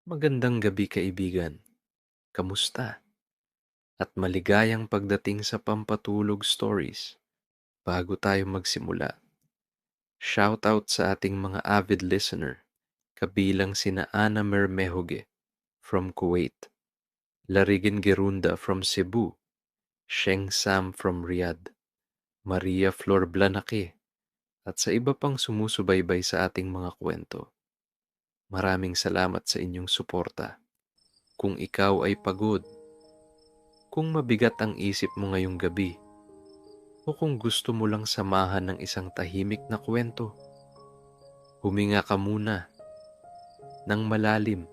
Magandang gabi kaibigan, kamusta? At maligayang pagdating sa Pampatulog Stories. Bago tayo magsimula, shoutout sa ating mga avid listener, kabilang sina Ana Mermehoge from Kuwait, Larigan Gerunda from Cebu, Sheng Sam from Riyadh, Maria Flor Blanake, at sa iba pang sumusubaybay sa ating mga kwento. Maraming salamat sa inyong suporta. Kung ikaw ay pagod, kung mabigat ang isip mo ngayong gabi, o kung gusto mo lang samahan ng isang tahimik na kwento, huminga ka muna ng malalim.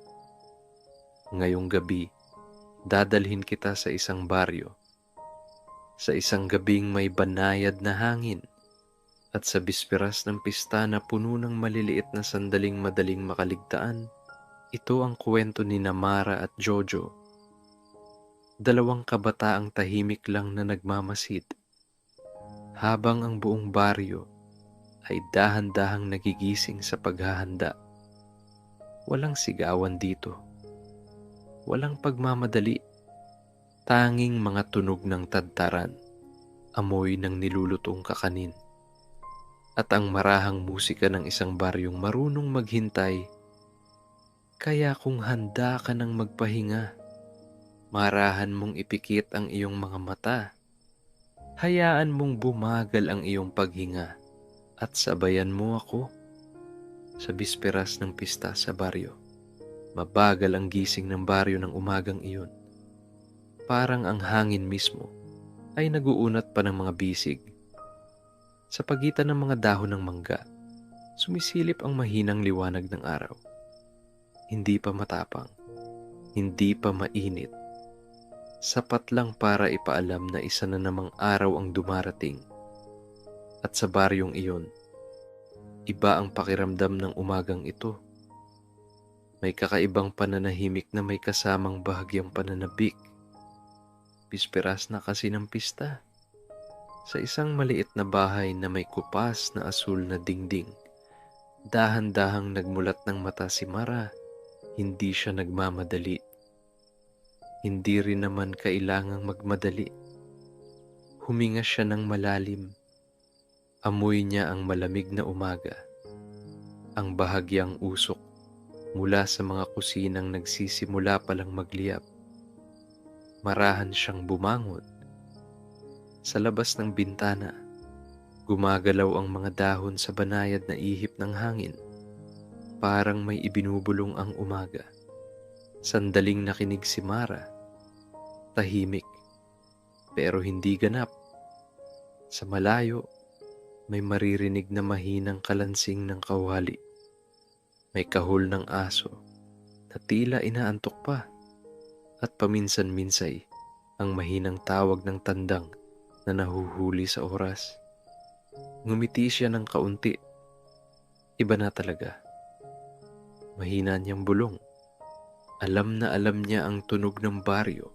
Ngayong gabi, dadalhin kita sa isang baryo, sa isang gabing may banayad na hangin, at sa bisperas ng pista na puno ng maliliit na sandaling madaling makaligtaan. Ito ang kwento ni Namara at Jojo, dalawang kabataang tahimik lang na nagmamasid, habang ang buong baryo ay dahan-dahang nagigising sa paghahanda. Walang sigawan dito, walang pagmamadali, tanging mga tunog ng tadtaran, amoy ng nilulutong kakanin, at ang marahang musika ng isang baryong marunong maghintay. Kaya kung handa ka ng magpahinga, marahan mong ipikit ang iyong mga mata, hayaan mong bumagal ang iyong paghinga, at sabayan mo ako sa bisperas ng pista sa baryo. Mabagal ang gising ng baryo ng umagang iyon. Parang ang hangin mismo ay naguunat pa ng mga bisig. Sa pagitan ng mga dahon ng mangga, sumisilip ang mahinang liwanag ng araw. Hindi pa matapang, hindi pa mainit. Sapat lang para ipaalam na isa na namang araw ang dumarating. At sa baryong iyon, iba ang pakiramdam ng umagang ito. May kakaibang pananahimik na may kasamang bahagyang pananabik. Bisperas na kasi ng pista. Sa isang maliit na bahay na may kupas na asul na dingding, dahan-dahang nagmulat ng mata si Mara. Hindi siya nagmamadali. Hindi rin naman kailangang magmadali. Huminga siya ng malalim. Amoy niya ang malamig na umaga, ang bahagyang usok mula sa mga kusinang nagsisimula palang magliyab. Marahan siyang bumangon. Sa labas ng bintana, gumagalaw ang mga dahon sa banayad na ihip ng hangin. Parang may ibinubulong ang umaga. Sandaling nakinig si Mara. Tahimik, pero hindi ganap. Sa malayo, may maririnig na mahinang kalansing ng kawali. May kahul ng aso na tila inaantok pa. At paminsan-minsay ang mahinang tawag ng tandang na nahuhuli sa oras. Ngumiti siya ng kaunti. Iba na talaga. Mahina niyang bulong. Alam na alam niya ang tunog ng baryo.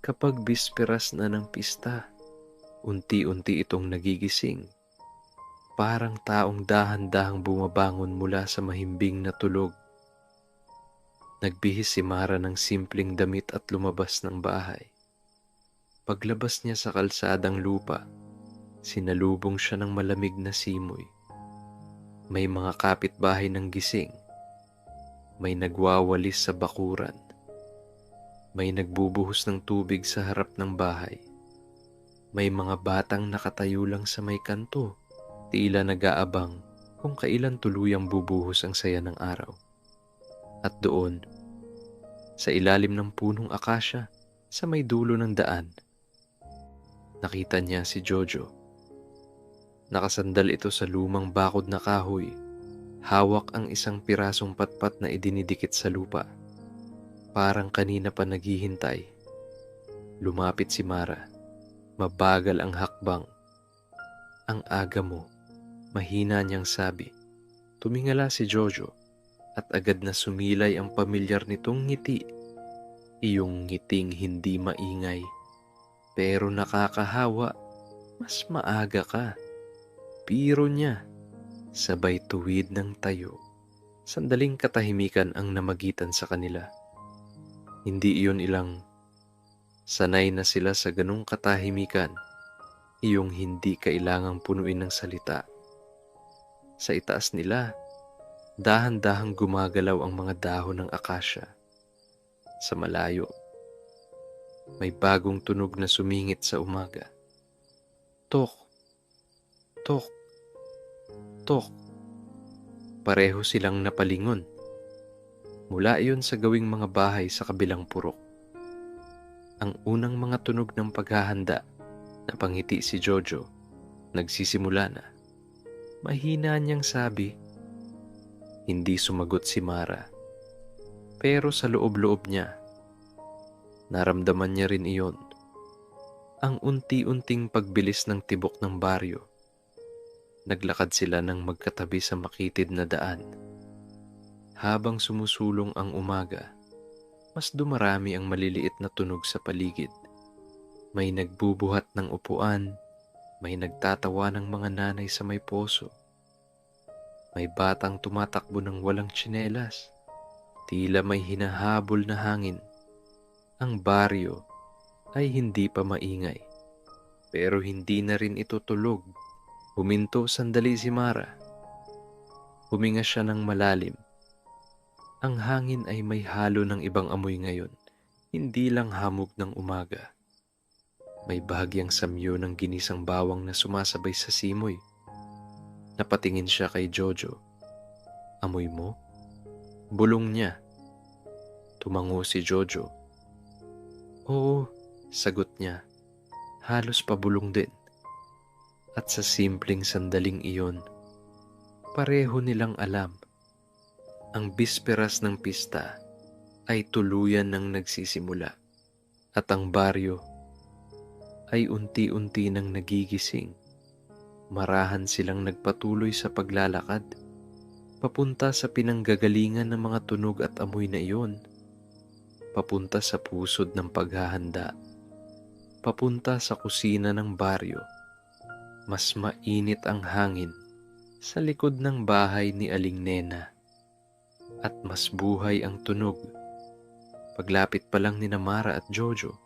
Kapag bisperas na ng pista, unti-unti itong nagigising. Parang taong dahan-dahang bumabangon mula sa mahimbing na tulog. Nagbihis si Mara ng simpleng damit at lumabas ng bahay. Paglabas niya sa kalsadang lupa, sinalubong siya ng malamig na simoy. May mga kapitbahay ng gising. May nagwawalis sa bakuran. May nagbubuhos ng tubig sa harap ng bahay. May mga batang nakatayo lang sa may kanto, tila nag-aabang kung kailan tuluyang bubuhos ang saya ng araw. At doon, sa ilalim ng punong akasya, sa may dulo ng daan, nakita niya si Jojo. Nakasandal ito sa lumang bakod na kahoy. Hawak ang isang pirasong patpat na idinidikit sa lupa. Parang kanina pa naghihintay. Lumapit si Mara. Mabagal ang hakbang. Ang aga mo, mahina niyang sabi. Tumingala si Jojo at agad na sumilay ang pamilyar nitong ngiti. Iyong ngiting hindi maingay, pero nakakahawa. Mas maaga ka. Biro niya, sabay tuwid ng tayo. Sandaling katahimikan ang namagitan sa kanila. Hindi iyon ilang sanay na sila sa ganong katahimikan, iyong hindi kailangang punuin ng salita. Sa itaas nila, dahan-dahang gumagalaw ang mga dahon ng akasya. Sa malayo, may bagong tunog na sumingit sa umaga. Tok, tok, tok. Pareho silang napalingon. Mula iyon sa gawing mga bahay sa kabilang purok. Ang unang mga tunog ng paghahanda, napangiti si Jojo. Nagsisimula na. Mahina niyang sabi. Hindi sumagot si Mara. Pero sa loob-loob niya, naramdaman niya rin iyon. Ang unti-unting pagbilis ng tibok ng baryo. Naglakad sila ng magkatabi sa makitid na daan. Habang sumusulong ang umaga, mas dumarami ang maliliit na tunog sa paligid. May nagbubuhat ng upuan, may nagtatawa ng mga nanay sa may poso. May batang tumatakbo ng walang tsinelas. Tila may hinahabol na hangin. Ang baryo ay hindi pa maingay, pero hindi na rin ito tulog. Huminto sandali si Mara. Huminga siya ng malalim. Ang hangin ay may halo ng ibang amoy ngayon, hindi lang hamog ng umaga. May bahagyang samyo ng ginisang bawang na sumasabay sa simoy. Napatingin siya kay Jojo. Amoy mo? Bulong niya. Tumango si Jojo. Oo, sagot niya. Halos pabulong din. At sa simpleng sandaling iyon, pareho nilang alam, ang bisperas ng pista ay tuluyan ng nagsisimula at ang baryo ay unti-unti nang nagigising. Marahan silang nagpatuloy sa paglalakad, papunta sa pinanggagalingan ng mga tunog at amoy na iyon, papunta sa pusod ng paghahanda, papunta sa kusina ng baryo. Mas mainit ang hangin sa likod ng bahay ni Aling Nena at mas buhay ang tunog. Paglapit pa lang ni Mara at Jojo,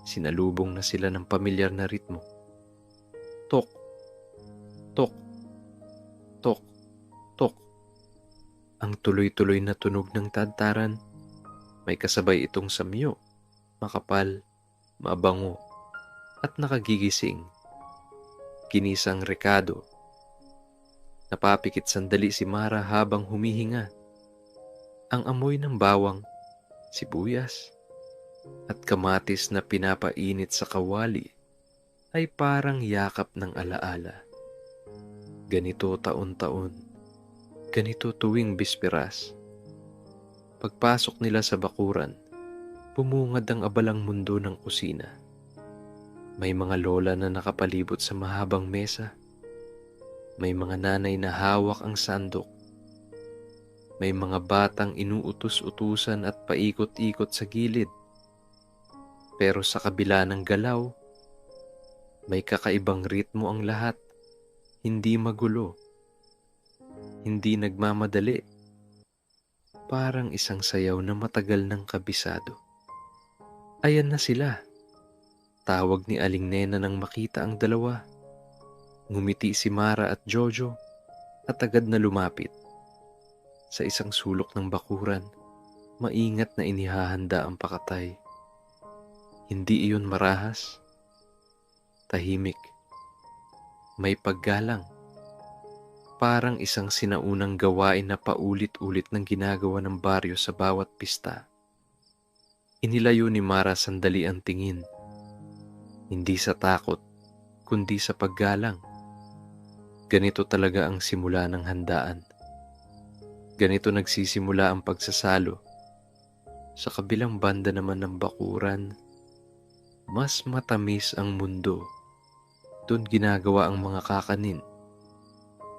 sinalubong na sila ng pamilyar na ritmo. Tok, tok, tok, tok. Ang tuloy-tuloy na tunog ng tadtaran, may kasabay itong samyo, makapal, mabango, at nakagigising. Ginisang rekado. Napapikit sandali si Mara habang humihinga. Ang amoy ng bawang, sibuyas, at kamatis na pinapainit sa kawali ay parang yakap ng alaala. Ganito taon-taon, ganito tuwing bisperas. Pagpasok nila sa bakuran, bumungad ang abalang mundo ng kusina. May mga lola na nakapalibot sa mahabang mesa. May mga nanay na hawak ang sandok. May mga batang inuutos-utusan at paikot-ikot sa gilid. Pero sa kabila ng galaw, may kakaibang ritmo ang lahat. Hindi magulo. Hindi nagmamadali. Parang isang sayaw na matagal ng kabisado. Ayan na sila. Tawag ni Aling Nena nang makita ang dalawa. Ngumiti si Mara at Jojo at agad na lumapit. Sa isang sulok ng bakuran, maingat na inihahanda ang pakatay. Hindi iyon marahas. Tahimik. May paggalang. Parang isang sinaunang gawain na paulit-ulit ng ginagawa ng baryo sa bawat pista. Inilayo ni Mara sandali ang tingin. Hindi sa takot, kundi sa paggalang. Ganito talaga ang simula ng handaan. Ganito nagsisimula ang pagsasalo. Sa kabilang banda naman ng bakuran, mas matamis ang mundo. Doon ginagawa ang mga kakanin.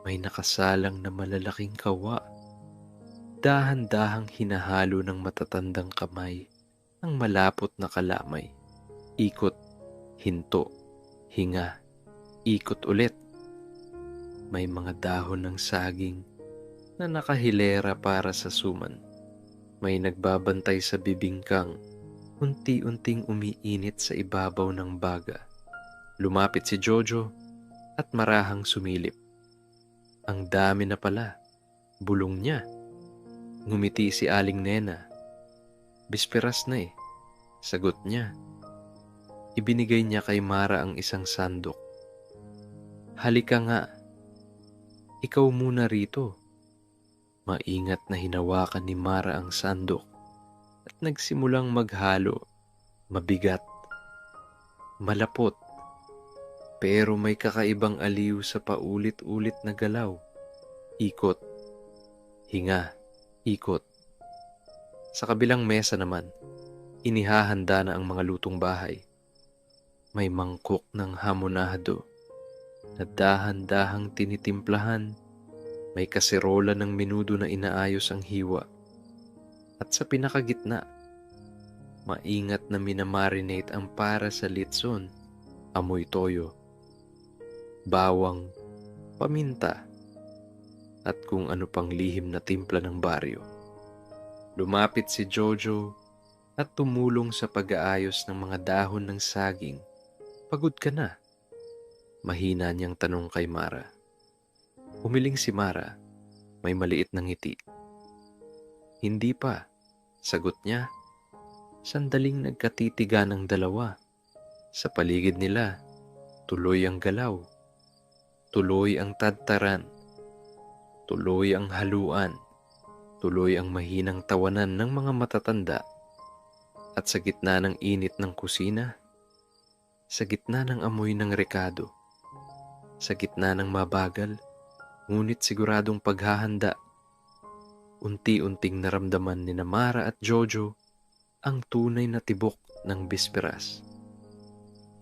May nakasalang na malalaking kawa. Dahan-dahang hinahalo ng matatandang kamay ang malapot na kalamay. Ikot, hinto, hinga, ikot ulit. May mga dahon ng saging, na nakahilera para sa suman. May nagbabantay sa bibingkang, unti-unting umiinit sa ibabaw ng baga. Lumapit si Jojo at marahang sumilip. Ang dami na pala, bulong niya. Ngumiti si Aling Nena. Bisperas na sagot niya. Ibinigay niya kay Mara ang isang sandok. Halika nga, ikaw muna rito. Maingat na hinawakan ni Mara ang sandok at nagsimulang maghalo. Mabigat, malapot, pero may kakaibang aliw sa paulit-ulit na galaw. Ikot, hinga, ikot. Sa kabilang mesa naman, inihahanda na ang mga lutong bahay. May mangkok ng hamonado na dahan-dahang tinitimplahan. May kaserola ng menudo na inaayos ang hiwa. At sa pinakagitna, maingat na minamarinate ang para sa litson, amoy toyo, bawang, paminta, at kung ano pang lihim na timpla ng baryo. Lumapit si Jojo at tumulong sa pag-aayos ng mga dahon ng saging. Pagod ka na? Mahina niyang tanong kay Mara. Umiling si Mara, may maliit na ngiti. Hindi pa, sagot niya. Sandaling nagkatitigan ang dalawa. Sa paligid nila, tuloy ang galaw. Tuloy ang tadtaran. Tuloy ang haluan. Tuloy ang mahinang tawanan ng mga matatanda. At sa gitna ng init ng kusina, sa gitna ng amoy ng rekado, sa gitna ng mabagal, ngunit siguradong paghahanda, unti-unting naramdaman ni Mara at Jojo ang tunay na tibok ng bisperas.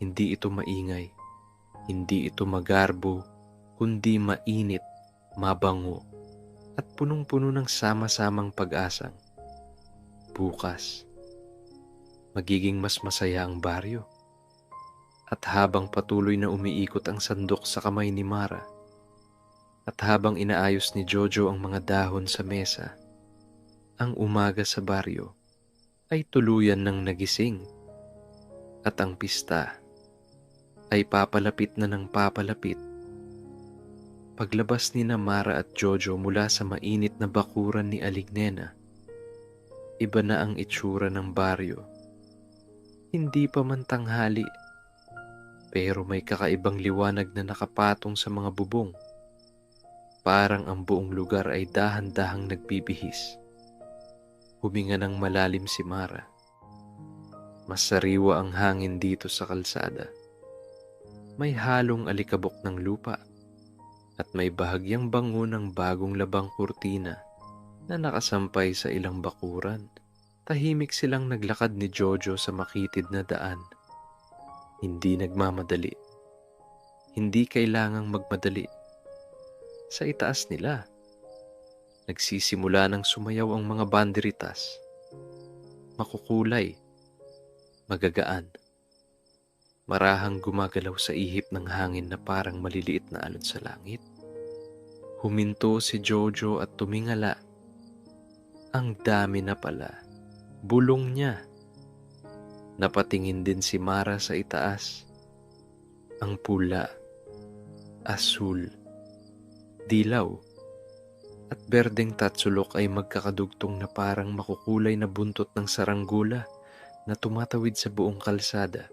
Hindi ito maingay, hindi ito magarbo, kundi mainit, mabango, at punong-puno ng sama-samang pag-asang. Bukas, magiging mas masaya ang baryo. At habang patuloy na umiikot ang sandok sa kamay ni Mara, at habang inaayos ni Jojo ang mga dahon sa mesa, ang umaga sa baryo ay tuluyan ng nagising. At ang pista ay papalapit na ng papalapit. Paglabas ni Mara at Jojo mula sa mainit na bakuran ni Aling Nena, iba na ang itsura ng baryo. Hindi pa man tanghali, pero may kakaibang liwanag na nakapatong sa mga bubong. Parang ang buong lugar ay dahan-dahang nagbibihis. Huminga ng malalim si Mara. Mas sariwa ang hangin dito sa kalsada. May halong alikabok ng lupa at may bahagyang bango ng bagong labang kurtina na nakasampay sa ilang bakuran. Tahimik silang naglakad ni Jojo sa makitid na daan. Hindi nagmamadali. Hindi kailangang magmadali. Sa itaas nila, nagsisimula ng sumayaw ang mga banderitas. Makukulay, magagaan. Marahang gumagalaw sa ihip ng hangin na parang maliliit na alon sa langit. Huminto si Jojo at tumingala. Ang dami na pala. Bulong niya. Napatingin din si Mara sa itaas. Ang pula, asul, dilaw, at berdeng tatsulok ay magkakadugtong na parang makukulay na buntot ng saranggula na tumatawid sa buong kalsada.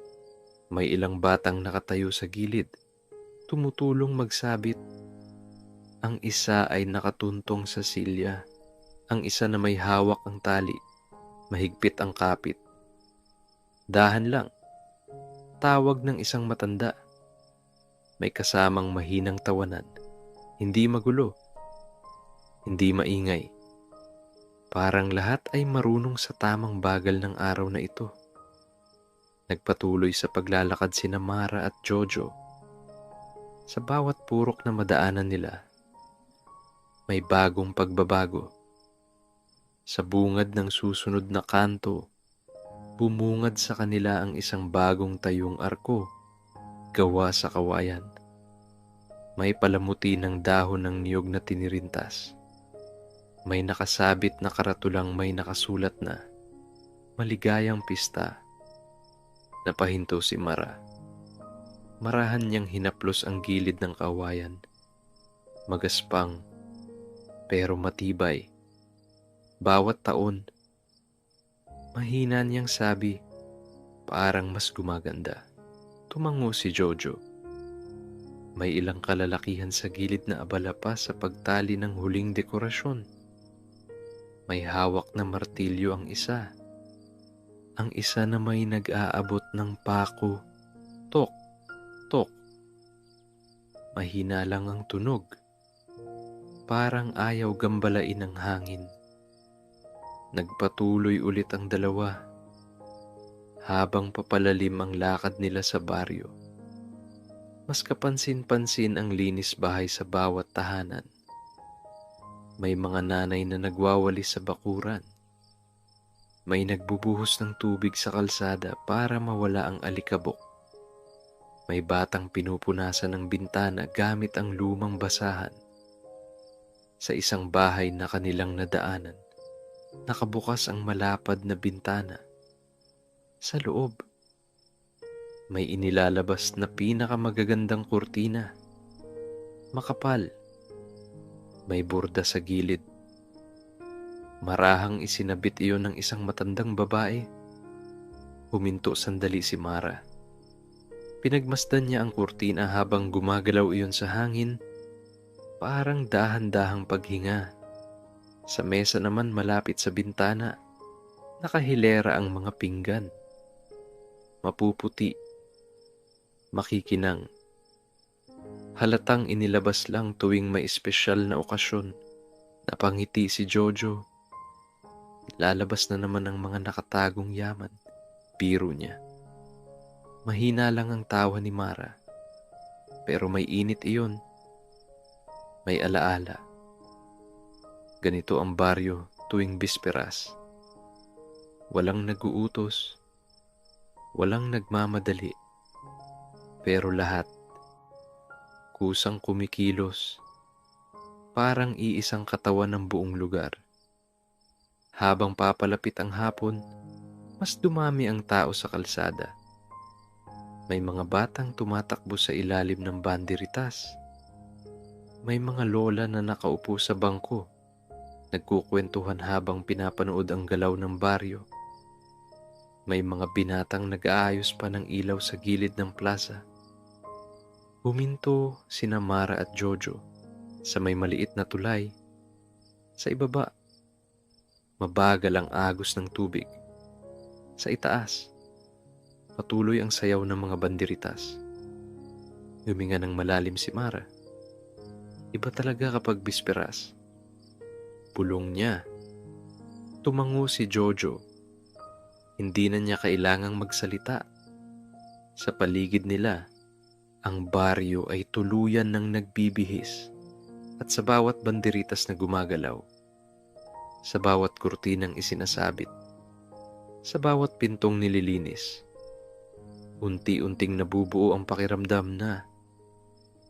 May ilang batang nakatayo sa gilid, tumutulong magsabit. Ang isa ay nakatuntong sa silya. Ang isa na may hawak ang tali. Mahigpit ang kapit. Dahan lang. Tawag ng isang matanda. May kasamang mahinang tawanan. Hindi magulo. Hindi maingay. Parang lahat ay marunong sa tamang bagal ng araw na ito. Nagpatuloy sa paglalakad sina Mara at Jojo. Sa bawat purok na madaanan nila, may bagong pagbabago. Sa bungad ng susunod na kanto, bumungad sa kanila ang isang bagong tayong arko, gawa sa kawayan. May palamuti ng dahon ng niyog na tinirintas. May nakasabit na karatulang may nakasulat na maligayang pista. Napahinto si Mara. Marahan niyang hinaplos ang gilid ng kawayan. Magaspang pero matibay. Bawat taon, mahina niyang sabi, parang mas gumaganda. Tumango si Jojo. May ilang kalalakihan sa gilid na abala pa sa pagtali ng huling dekorasyon. May hawak na martilyo ang isa. Ang isa na may nag-aabot ng pako. Tok, tok. Mahina lang ang tunog. Parang ayaw gambalain ng hangin. Nagpatuloy ulit ang dalawa habang papalalim ang lakad nila sa baryo. Mas kapansin-pansin ang linis bahay sa bawat tahanan. May mga nanay na nagwawalis sa bakuran. May nagbubuhos ng tubig sa kalsada para mawala ang alikabok. May batang pinupunasan ng bintana gamit ang lumang basahan. Sa isang bahay na kanilang nadaanan, nakabukas ang malapad na bintana. Sa loob, may inilalabas na pinakamagagandang kurtina. Makapal, may burda sa gilid. Marahang isinabit iyon ng isang matandang babae. Huminto sandali si Mara. Pinagmasdan niya ang kurtina habang gumagalaw iyon sa hangin. Parang dahan-dahang paghinga. Sa mesa naman malapit sa bintana, nakahilera ang mga pinggan. Mapuputi, makikinang. Halatang inilabas lang tuwing may espesyal na okasyon. Napangiti si Jojo. Lalabas na naman ang mga nakatagong yaman. Biro niya. Mahina lang ang tawa ni Mara. Pero may init iyon. May alaala. Ganito ang baryo tuwing bisperas. Walang nag-uutos. Walang nagmamadali. Pero lahat, kusang kumikilos. Parang iisang katawan ng buong lugar. Habang papalapit ang hapon, mas dumami ang tao sa kalsada. May mga batang tumatakbo sa ilalim ng banderitas. May mga lola na nakaupo sa bangko, nagkukwentuhan habang pinapanood ang galaw ng baryo. May mga binatang nag-aayos pa ng ilaw sa gilid ng plaza. Huminto sina Mara at Jojo sa may maliit na tulay. Sa ibaba, mabagal ang agos ng tubig. Sa itaas, patuloy ang sayaw ng mga banderitas. Huminga ng malalim si Mara. Iba talaga kapag bisperas. Bulong niya. Tumango si Jojo. Hindi na niya kailangang magsalita. Sa paligid nila, ang baryo ay tuluyan ng nagbibihis. At sa bawat banderitas na gumagalaw, sa bawat kurtinang isinasabit, sa bawat pintong nililinis, unti-unting nabubuo ang pakiramdam na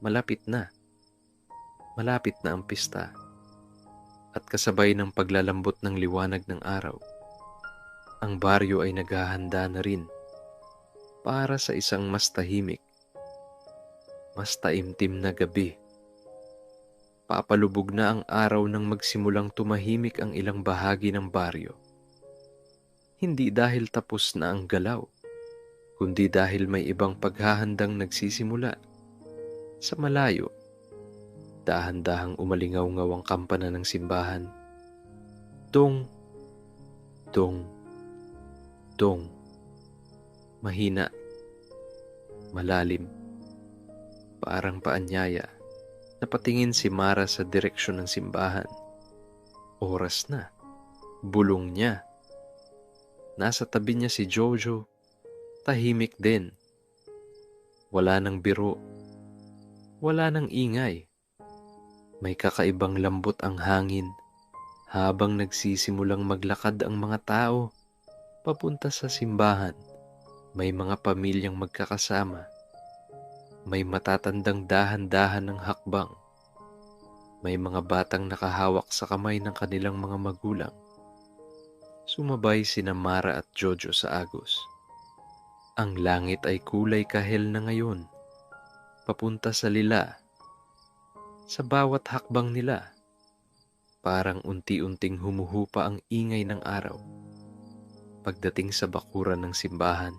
malapit na ang pista. At kasabay ng paglalambot ng liwanag ng araw, ang baryo ay naghahanda na rin para sa isang mas tahimik, mas taimtim na gabi. Papalubog na ang araw nang magsimulang tumahimik ang ilang bahagi ng baryo. Hindi dahil tapos na ang galaw, kundi dahil may ibang paghahandang nagsisimula. Sa malayo, dahan-dahang umalingaw-ngaw ang kampana ng simbahan. Dong, dong, dong. Mahina, malalim, parang paanyaya. Napatingin si Mara sa direksyon ng simbahan. Oras na. Bulong niya. Nasa tabi niya si Jojo. Tahimik din. Wala nang biro. Wala nang ingay. May kakaibang lambot ang hangin habang nagsisimulang maglakad ang mga tao papunta sa simbahan. May mga pamilyang magkakasama. May matatandang dahan-dahan ng hakbang. May mga batang nakahawak sa kamay ng kanilang mga magulang. Sumabay sina Mara at Jojo sa agos. Ang langit ay kulay kahel na ngayon, papunta sa lila. Sa bawat hakbang nila, parang unti-unting humuhupa ang ingay ng araw. Pagdating sa bakuran ng simbahan,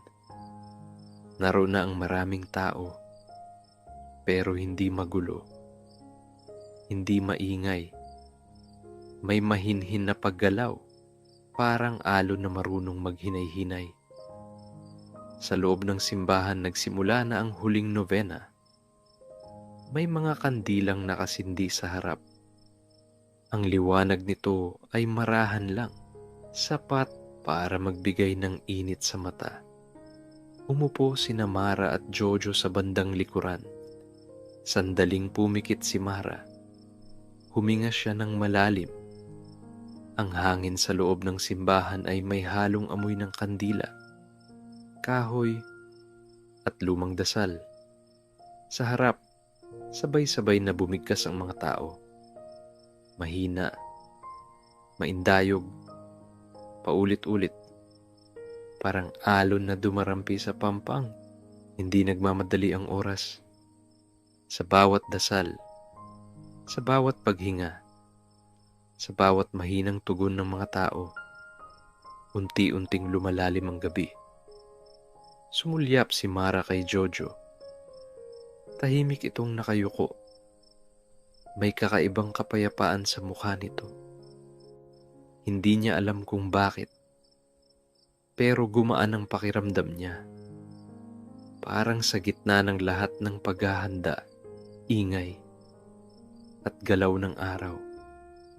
naroon na ang maraming tao, pero hindi magulo, hindi maingay. May mahinhin na paggalaw, parang alon na marunong maghinay-hinay. Sa loob ng simbahan nagsimula na ang huling nobena. May mga kandilang nakasindi sa harap. Ang liwanag nito ay marahan lang, sapat para magbigay ng init sa mata. Umupo sina Mara at Jojo sa bandang likuran. Sandaling pumikit si Mara. Huminga siya ng malalim. Ang hangin sa loob ng simbahan ay may halong amoy ng kandila, kahoy at lumang dasal. Sa harap, sabay-sabay na bumigkas ang mga tao. Mahina, maindayog, paulit-ulit. Parang alon na dumarampi sa pampang. Hindi nagmamadali ang oras. Sa bawat dasal, sa bawat paghinga, sa bawat mahinang tugon ng mga tao, unti-unting lumalalim ang gabi. Sumulyap si Mara kay Jojo. Tahimik itong nakayuko. May kakaibang kapayapaan sa mukha nito. Hindi niya alam kung bakit, pero gumaan ang pakiramdam niya. Parang sa gitna ng lahat ng paghahanda, ingay, at galaw ng araw,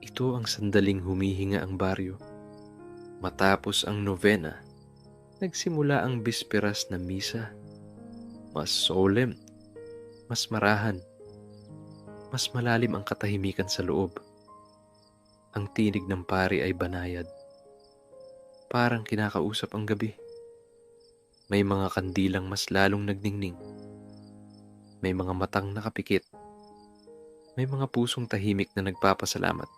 ito ang sandaling humihinga ang baryo. Matapos ang novena, nagsimula ang bisperas na misa. Mas solemn, mas marahan, mas malalim ang katahimikan sa loob. Ang tinig ng pari ay banayad. Parang kinakausap ang gabi. May mga kandilang mas lalong nagningning. May mga matang nakapikit. May mga pusong tahimik na nagpapasalamat.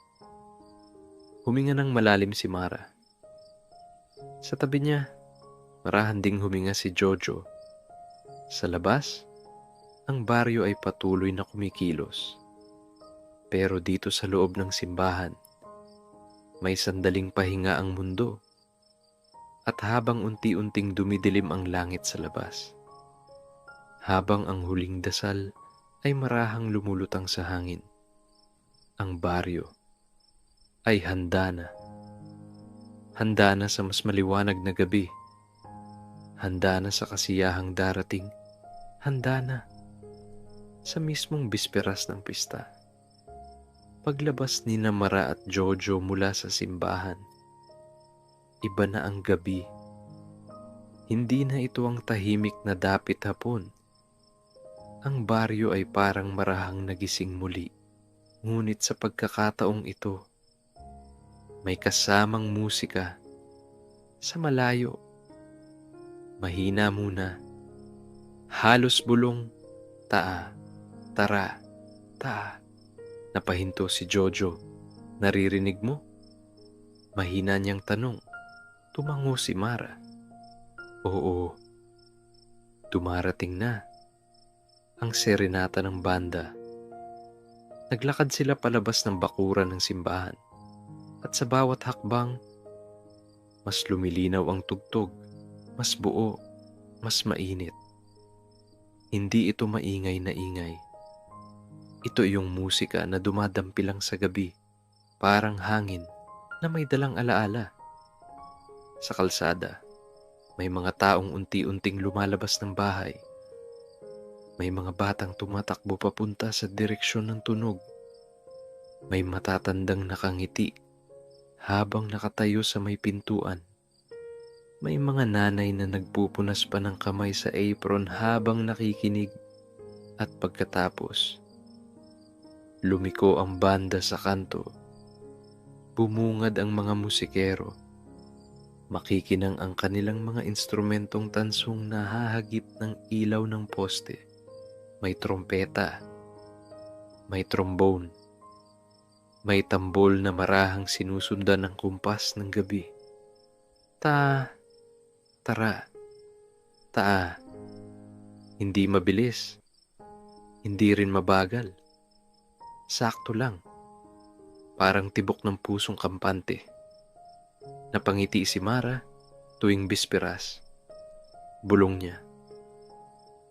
Huminga ng malalim si Mara. Sa tabi niya, marahan ding huminga si Jojo. Sa labas, ang baryo ay patuloy na kumikilos. Pero dito sa loob ng simbahan, may sandaling pahinga ang mundo. At habang unti-unting dumidilim ang langit sa labas, habang ang huling dasal ay marahang lumulutang sa hangin, ang baryo ay handa na. Handa na sa mas maliwanag na gabi. Handa na sa kasiyahang darating. Handa na sa mismong bisperas ng pista. Paglabas ni Mara at Jojo mula sa simbahan, iba na ang gabi. Hindi na ito ang tahimik na dapit hapon. Ang baryo ay parang marahang nagising muli. Ngunit sa pagkakataong ito, may kasamang musika sa malayo. Mahina muna. Halos bulong, taa, tara, taa. Napahinto si Jojo. Naririnig mo? Mahina niyang tanong. Tumango si Mara. Oo, dumarating na ang serenata ng banda. Naglakad sila palabas ng bakuran ng simbahan. At sa bawat hakbang, mas lumilinaw ang tugtog, mas buo, mas mainit. Hindi ito maingay na ingay. Ito yung musika na dumadampi lang sa gabi, parang hangin na may dalang alaala. Sa kalsada, may mga taong unti-unting lumalabas ng bahay. May mga batang tumatakbo papunta sa direksyon ng tunog. May matatandang nakangiti habang nakatayo sa may pintuan. May mga nanay na nagpupunas pa ng kamay sa apron habang nakikinig. At pagkatapos, lumiko ang banda sa kanto. Bumungad ang mga musikero. Makikinang ang kanilang mga instrumentong tansong nahahagip ng ilaw ng poste. May trompeta, may trombone, May tambol na marahang sinusundan ng kumpas ng gabi. Ta, tara, taa. Hindi mabilis, hindi rin mabagal. Sakto lang, parang tibok ng pusong kampante. Napangiti si Mara tuwing bisperas. Bulong niya.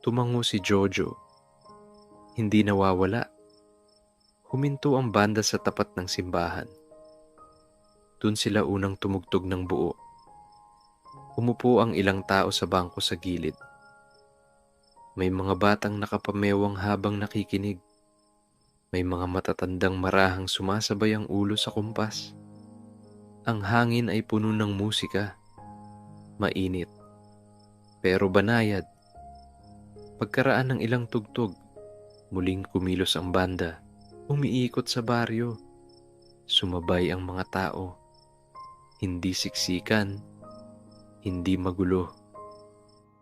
Tumango si Jojo. Hindi nawawala. Huminto ang banda sa tapat ng simbahan. Doon sila unang tumugtog ng buo. Umupo ang ilang tao sa bangko sa gilid. May mga batang nakapamewang habang nakikinig. May mga matatandang marahang sumasabay ang ulo sa kumpas. Ang hangin ay puno ng musika. Mainit, pero banayad. Pagkaraan ng ilang tugtog, muling kumilos ang banda. Umiikot sa baryo. Sumabay ang mga tao. Hindi siksikan, hindi magulo.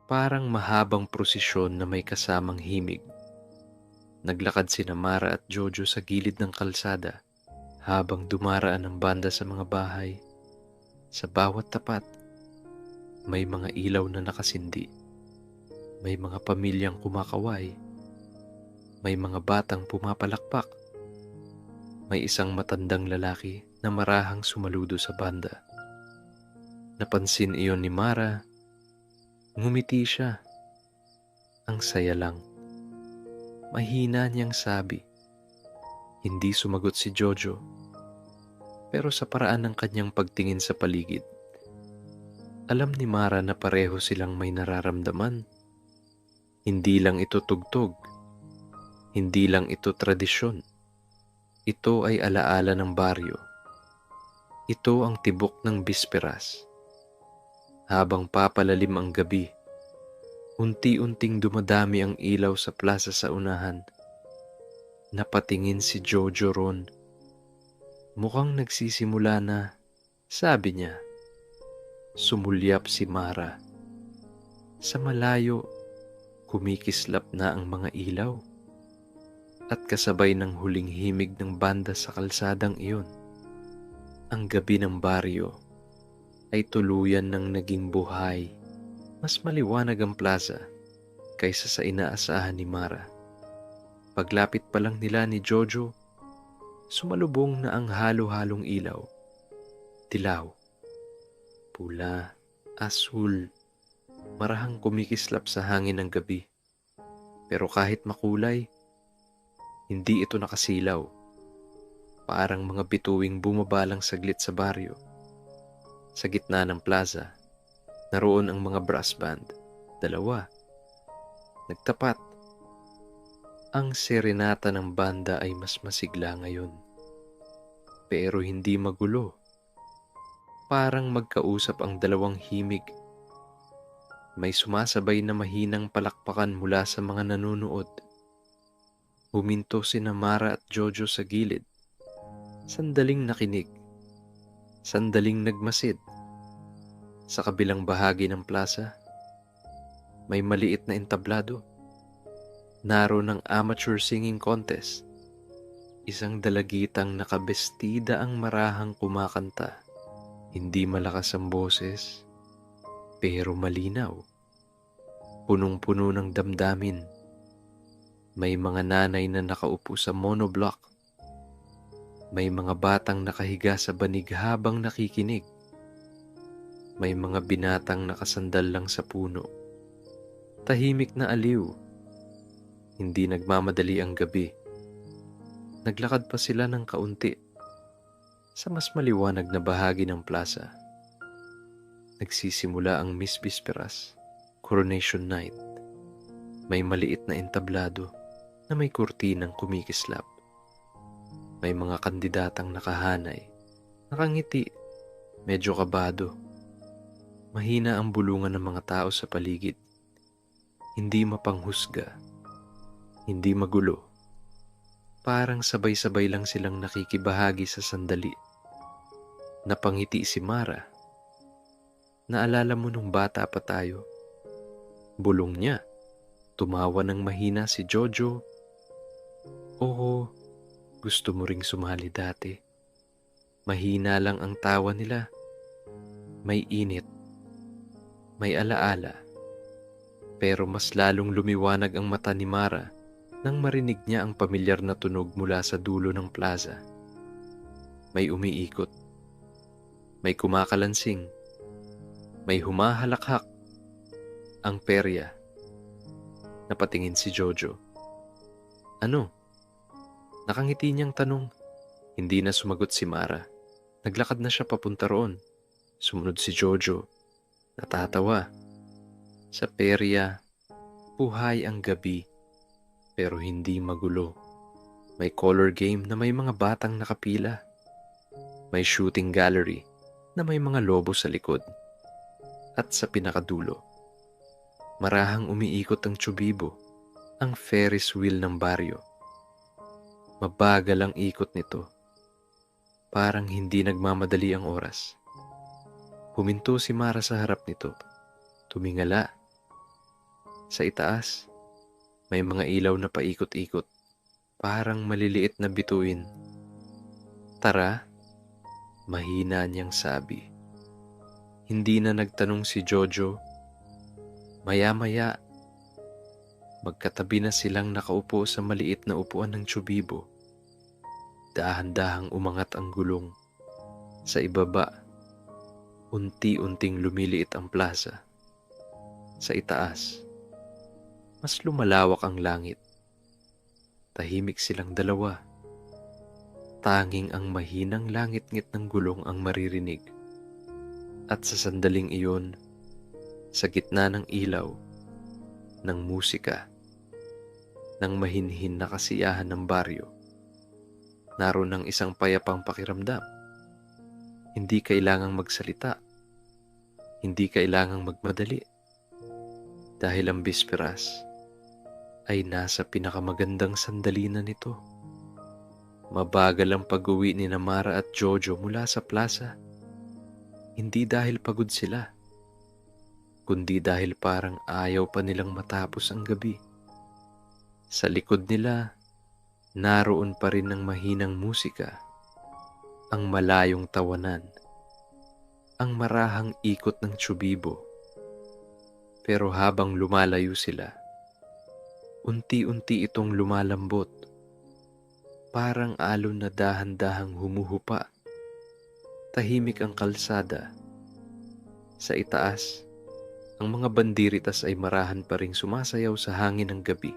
Parang mahabang prosesyon na may kasamang himig. Naglakad sina Mara at Jojo sa gilid ng kalsada habang dumaraan ang banda sa mga bahay. Sa bawat tapat, may mga ilaw na nakasindi. May mga pamilyang kumakaway. May mga batang pumapalakpak. May isang matandang lalaki na marahang sumaludo sa banda. Napansin iyon ni Mara. Ngumiti siya. Ang saya lang. Mahina niyang sabi. Hindi sumagot si Jojo. Pero sa paraan ng kanyang pagtingin sa paligid, alam ni Mara na pareho silang may nararamdaman. Hindi lang ito tugtog. Hindi lang ito tradisyon. Ito ay alaala ng baryo. Ito ang tibok ng bisperas. Habang papalalim ang gabi, unti-unting dumadami ang ilaw sa plaza sa unahan. Napatingin si Jojo ron. Mukhang nagsisimula na, sabi niya. Sumulyap si Mara. Sa malayo, kumikislap na ang mga ilaw. At kasabay ng huling himig ng banda sa kalsadang iyon, ang gabi ng baryo ay tuluyan ng naging buhay. Mas maliwanag ang plaza kaysa sa inaasahan ni Mara. Paglapit pa lang nila ni Jojo, sumalubong na ang halo-halong ilaw. Dilaw, pula, asul, marahang kumikislap sa hangin ng gabi. Pero kahit makulay, hindi ito nakasilaw. Parang mga bituing bumabalang saglit sa baryo. Sa gitna ng plaza, naroon ang mga brass band. 2. Nagtapat. Ang serenata ng banda ay mas masigla ngayon. Pero hindi magulo. Parang magkausap ang dalawang himig. May sumasabay na mahinang palakpakan mula sa mga nanunood. Huminto sina Mara at Jojo sa gilid. Sandaling nakinig. Sandaling nagmasid. Sa kabilang bahagi ng plaza, may maliit na entablado. Naroon ang amateur singing contest. Isang dalagitang nakabestida ang marahang kumakanta. Hindi malakas ang boses, pero malinaw. Punong-puno ng damdamin. May mga nanay na nakaupo sa monoblock. May mga batang nakahiga sa banig habang nakikinig. May mga binatang nakasandal lang sa puno. Tahimik na aliw. Hindi nagmamadali ang gabi. Naglakad pa sila ng kaunti sa mas maliwanag na bahagi ng plaza. Nagsisimula ang Miss Bisperas, Coronation Night. May maliit na entablado na may kurtinang kumikislap. May mga kandidatang nakahanay, nakangiti, medyo kabado. Mahina ang bulungan ng mga tao sa paligid. Hindi mapanghusga, hindi magulo. Parang sabay-sabay lang silang nakikibahagi sa sandali. Napangiti si Mara. Naalala mo nung bata pa tayo? Bulong niya. Tumawa ng mahina si Jojo. Oo, Gusto mo ring sumali dati. Mahina lang ang tawa nila. May init, may alaala. Pero mas lalong lumiwanag ang mata ni Mara nang marinig niya ang pamilyar na tunog mula sa dulo ng plaza. May umiikot, may kumakalansing, may humahalakhak. Ang perya. Napatingin si Jojo. Ano? Nakangiti niyang tanong. Hindi na sumagot si Mara. Naglakad na siya papunta roon. Sumunod si Jojo. Natatawa. Sa perya, buhay ang gabi, pero hindi magulo. May color game na may mga batang nakapila. May shooting gallery na may mga lobo sa likod. At sa pinakadulo, marahang umiikot ang Chubibo, ang Ferris wheel ng baryo. Mabagal ang ikot nito. Parang hindi nagmamadali ang oras. Huminto si Mara sa harap nito. Tumingala. Sa itaas, may mga ilaw na paikot-ikot. Parang maliliit na bituin. Tara, mahina niyang sabi. Hindi na nagtanong si Jojo. Maya-maya, magkatabi na silang nakaupo sa maliit na upuan ng Chubibo. Dahan-dahang umangat ang gulong. Sa ibaba, unti-unting lumiliit ang plaza. Sa itaas, mas lumalawak ang langit. Tahimik silang dalawa. Tanging ang mahinang langit-ngit ng gulong ang maririnig. At sa sandaling iyon, sa gitna ng ilaw, ng musika, ng mahinhin na kasiyahan ng baryo, naroon ang isang payapang pakiramdam. Hindi kailangang magsalita. Hindi kailangang magmadali. Dahil ang bisperas ay nasa pinakamagandang sandali na nito. Mabagal ang pag-uwi ni Mara at Jojo mula sa plaza. Hindi dahil pagod sila, kundi dahil parang ayaw pa nilang matapos ang gabi. Sa likod nila, naroon pa rin ang mahinang musika, ang malayong tawanan, ang marahang ikot ng Chubibo. Pero habang lumalayo sila, unti-unti itong lumalambot, parang alon na dahan-dahang humuhupa. Tahimik ang kalsada. Sa itaas, ang mga bandiritas ay marahan pa ring sumasayaw sa hangin ng gabi.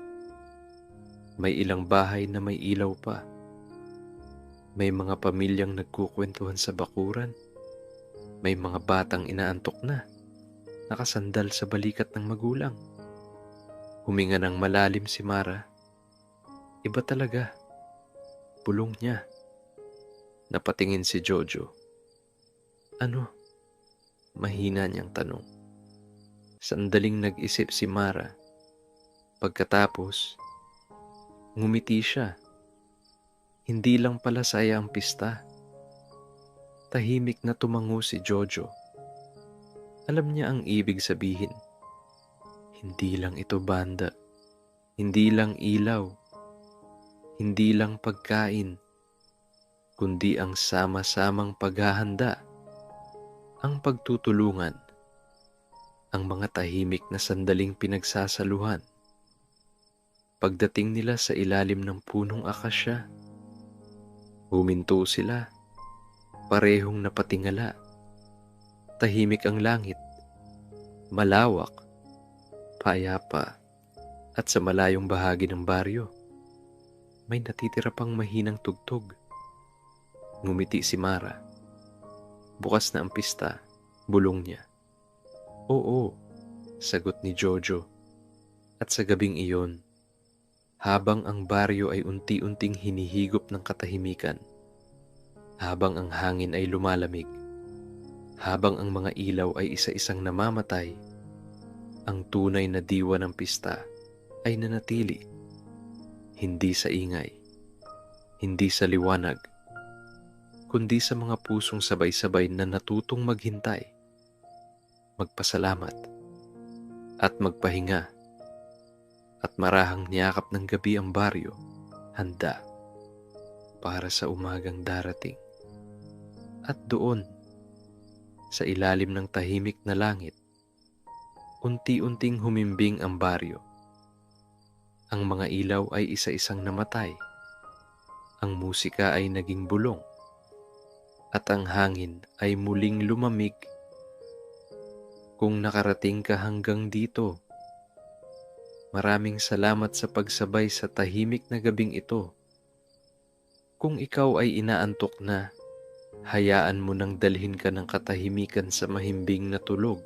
May ilang bahay na may ilaw pa. May mga pamilyang nagkukwentuhan sa bakuran. May mga batang inaantok na, nakasandal sa balikat ng magulang. Huminga ng malalim si Mara. Iba talaga. Bulong niya. Napatingin si Jojo. Ano? Mahina niyang tanong. Sandaling nag-isip si Mara. Pagkatapos, ngumiti siya. Hindi lang pala saya ang pista. Tahimik na tumango si Jojo. Alam niya ang ibig sabihin. Hindi lang ito banda. Hindi lang ilaw. Hindi lang pagkain. Kundi ang sama-samang paghahanda. Ang pagtutulungan. Ang mga tahimik na sandaling pinagsasaluhan. Pagdating nila sa ilalim ng punong akasya, huminto sila, parehong napatingala. Tahimik ang langit, malawak, payapa, at sa malayong bahagi ng baryo, may natitira pang mahinang tugtog. Ngumiti si Mara. Bukas na ang pista, bulong niya. Oo, sagot ni Jojo. At sa gabing iyon, habang ang baryo ay unti-unting hinihigop ng katahimikan, habang ang hangin ay lumalamig, habang ang mga ilaw ay isa-isang namamatay, ang tunay na diwa ng pista ay nanatili. Hindi sa ingay, hindi sa liwanag, kundi sa mga pusong sabay-sabay na natutong maghintay, magpasalamat, at magpahinga. At marahang niyakap ng gabi ang baryo, handa para sa umagang darating. At doon, sa ilalim ng tahimik na langit, unti-unting humimbing ang baryo. Ang mga ilaw ay isa-isang namatay. Ang musika ay naging bulong. At ang hangin ay muling lumamig. Kung nakarating ka hanggang dito, maraming salamat sa pagsabay sa tahimik na gabing ito. Kung ikaw ay inaantok na, hayaan mo nang dalhin ka ng katahimikan sa mahimbing na tulog.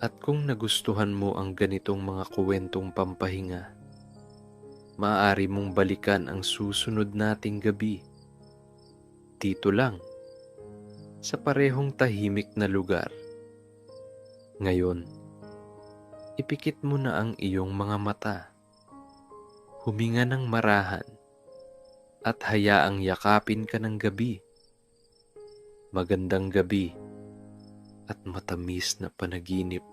At kung nagustuhan mo ang ganitong mga kuwentong pampahinga, maaari mong balikan ang susunod nating gabi. Dito lang, sa parehong tahimik na lugar. Ngayon, ipikit mo na ang iyong mga mata. Huminga ng marahan at hayaang yakapin ka ng gabi. Magandang gabi at matamis na panaginip.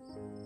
you.